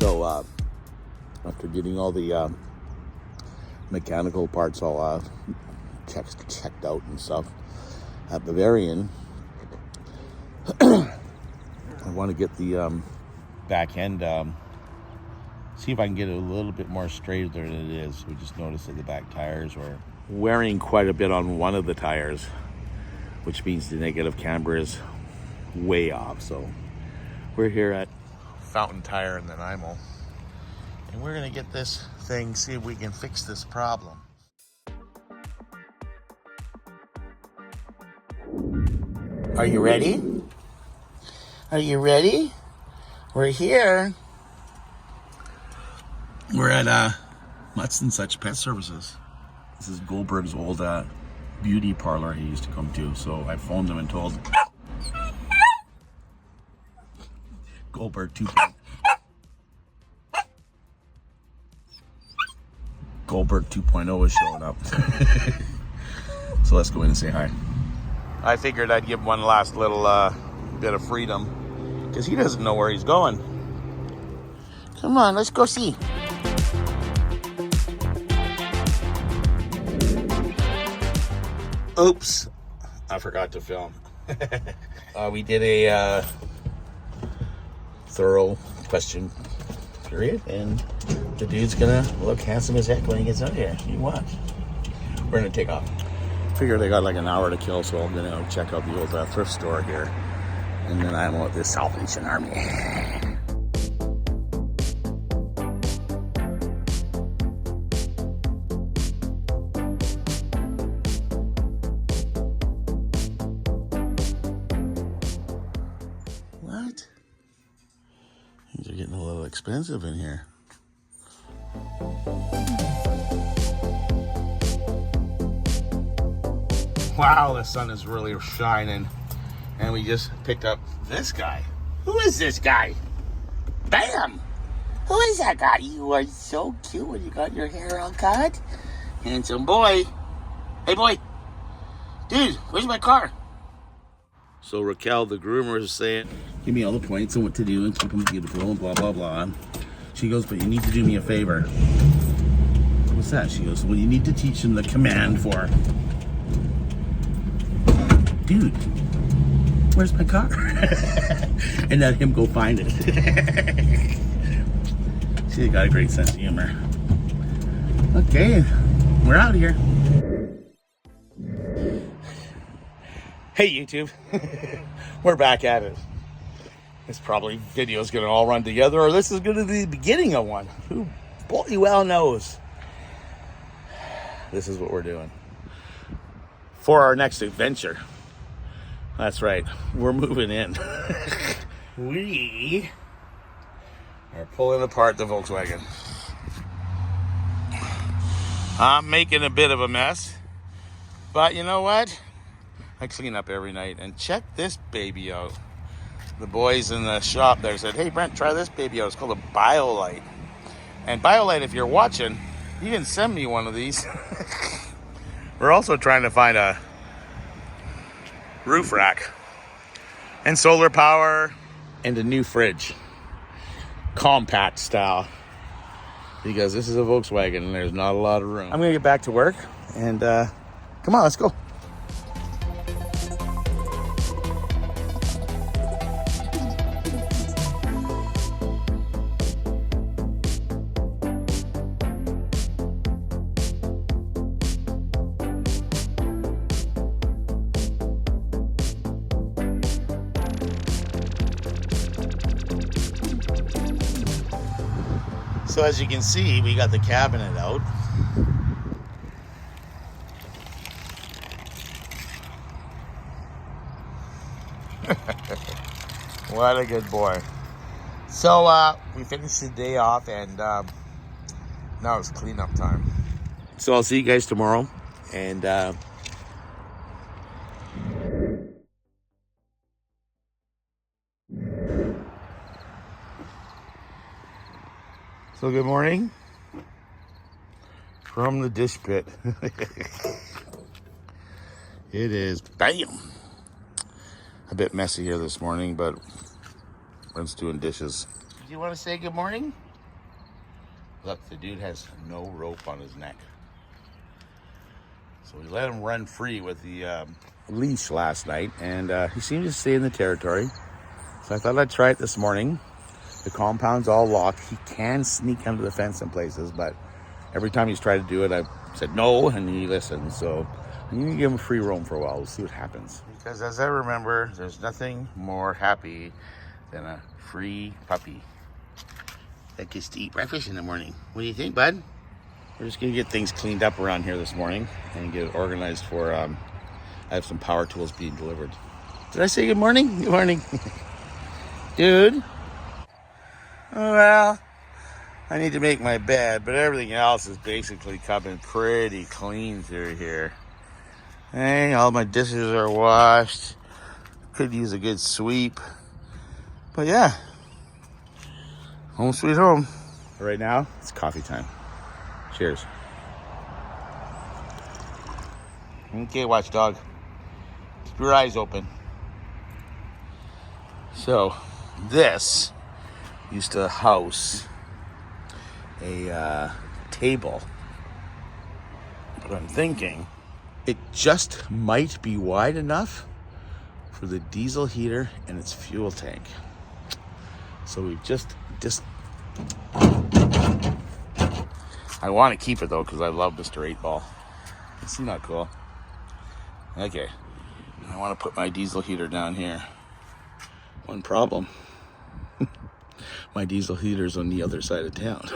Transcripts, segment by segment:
So after getting all the mechanical parts all checked out and stuff at Bavarian, I want to get the back end, see if I can get it a little bit more straighter than it is. We just noticed that the back tires were wearing quite a bit on one of the tires, which means the negative camber is way off. So we're here at Fountain Tire in Nanaimo, and we're gonna get this thing, see if we can fix this problem. Are you ready? Are you ready? We're here. We're at Mutts and Such Pet Services. This is Goldberg's old beauty parlor he used to come to. So I phoned him and told Goldberg 2.0. Goldberg 2.0 is showing up. So let's go in and say hi. I figured I'd give one last little bit of freedom because he doesn't know where he's going. Come on, let's go see. Oops, I forgot to film. We did a thorough question period, and the dude's gonna look handsome as heck when he gets out here. You watch. We're gonna take off. Figured I got like an hour to kill, so I'm gonna check out the old thrift store here, and then I'm with the Salvation Army. What? Things are getting a little expensive in here. Wow, the sun is really shining. And we just picked up this guy. Who is this guy? Bam! Who is that guy? You are so cute when you got your hair all cut. Handsome boy. Hey boy. Dude, where's my car? So Raquel, the groomer, is saying, give me all the points on what to do and keep them beautiful and blah, blah, blah. She goes, but you need to do me a favor. What's that? She goes, well, you need to teach him the command for... Dude, where's my car? And let him go find it. She's got a great sense of humor. Okay, we're out here. Hey YouTube, we're back at it. This probably video's gonna all run together, or this is gonna be the beginning of one. Who bloody well knows? This is what we're doing for our next adventure. That's right, we're moving in. We are pulling apart the Volkswagen. I'm making a bit of a mess, but you know what? I clean up every night, and check this baby out. The boys in the shop there said, hey Brent, try this baby out. It's called a BioLite. And BioLite, if you're watching, you can send me one of these. We're also trying to find a roof rack and solar power and a new fridge, compact style, because this is a Volkswagen and there's not a lot of room. I'm gonna get back to work, and come on, let's go. So as you can see, we got the cabinet out. What a good boy. So we finished the day off, and now it's cleanup time. So I'll see you guys tomorrow, and so good morning from the dish pit. It is bam. A bit messy here this morning, but Brent's doing dishes. Do you want to say good morning? Look, the dude has no rope on his neck. So we let him run free with the leash last night, and he seemed to stay in the territory. So I thought I'd try it this morning. The compound's all locked. He can sneak under the fence in places, but every time he's tried to do it, I've said no, and he listens. So I'm going to give him free roam for a while. We'll see what happens. Because as I remember, there's nothing more happy than a free puppy that gets to eat breakfast in the morning. What do you think, bud? We're just going to get things cleaned up around here this morning and get it organized for, I have some power tools being delivered. Did I say good morning? Good morning. Dude. Well, I need to make my bed, but everything else is basically coming pretty clean through here. Hey, all my dishes are washed. Could use a good sweep. But yeah, home sweet home. Right now, it's coffee time. Cheers. Okay, watchdog. Keep your eyes open. So, this used to house a table. But I'm thinking it just might be wide enough for the diesel heater and its fuel tank. So we've just I want to keep it though because I love Mr. 8-Ball. It's not cool. Okay, I want to put my diesel heater down here. One problem. My diesel heater's on the other side of town.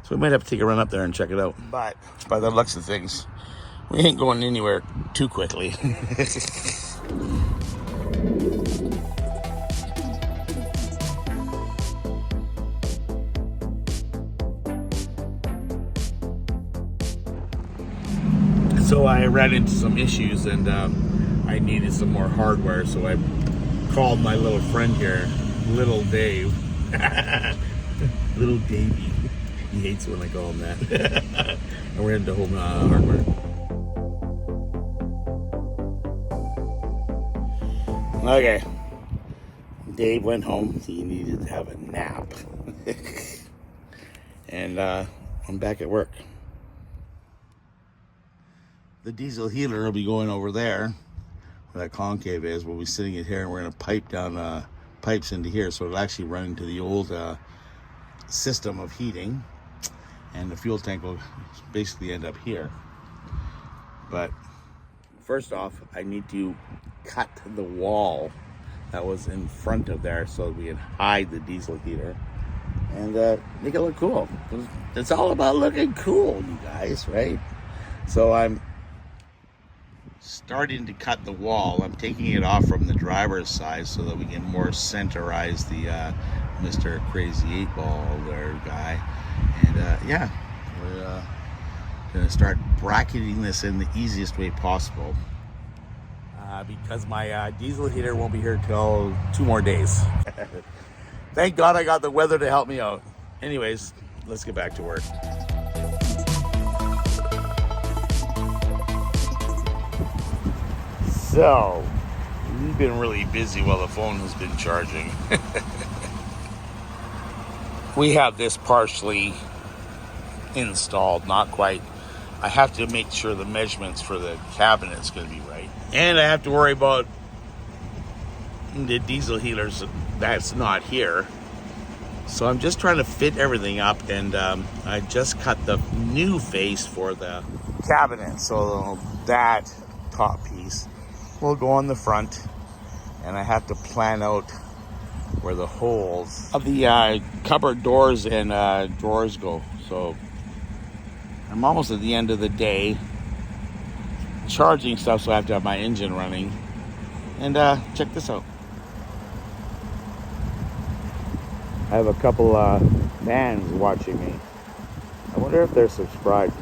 So we might have to take a run up there and check it out. But by the looks of things, we ain't going anywhere too quickly. So I ran into some issues and I needed some more hardware. So I called my little friend here, Little Dave. Little Davey. He hates when I call him that. And we're into home hardware. Okay. Dave went home. He needed to have a nap. And I'm back at work. The diesel heater will be going over there where that concave is. We'll be sitting it here and we're going to pipe down pipes into here so it'll actually run into the old system of heating, and the fuel tank will basically end up here. But first off, I need to cut the wall that was in front of there so we can hide the diesel heater and make it look cool. It's all about looking cool, you guys, right? So I'm starting to cut the wall. I'm taking it off from the driver's side so that we can more centerize the Mr. Crazy 8-Ball there guy. And yeah, we're gonna start bracketing this in the easiest way possible. Because my diesel heater won't be here till 2 more days. Thank God I got the weather to help me out. Anyways, let's get back to work. So, we've been really busy while the phone has been charging. We have this partially installed, not quite. I have to make sure the measurements for the cabinet's going to be right. And I have to worry about the diesel heaters that's not here. So I'm just trying to fit everything up, and I just cut the new face for the cabinet. So that top piece will go on the front, and I have to plan out where the holes of the cupboard doors and drawers go. So I'm almost at the end of the day charging stuff, so I have to have my engine running. And check this out. I have a couple fans watching me. I wonder if they're subscribed.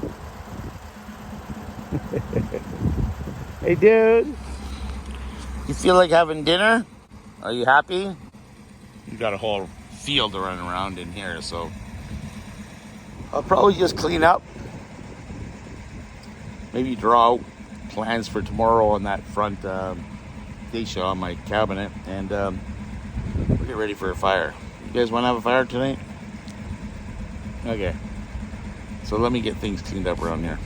Hey dude, you feel like having dinner? Are you happy? You got a whole field to run around in here, so I'll probably just clean up. Maybe draw out plans for tomorrow on that front fascia on my cabinet, and we'll get ready for a fire. You guys want to have a fire tonight? Okay. So let me get things cleaned up around here.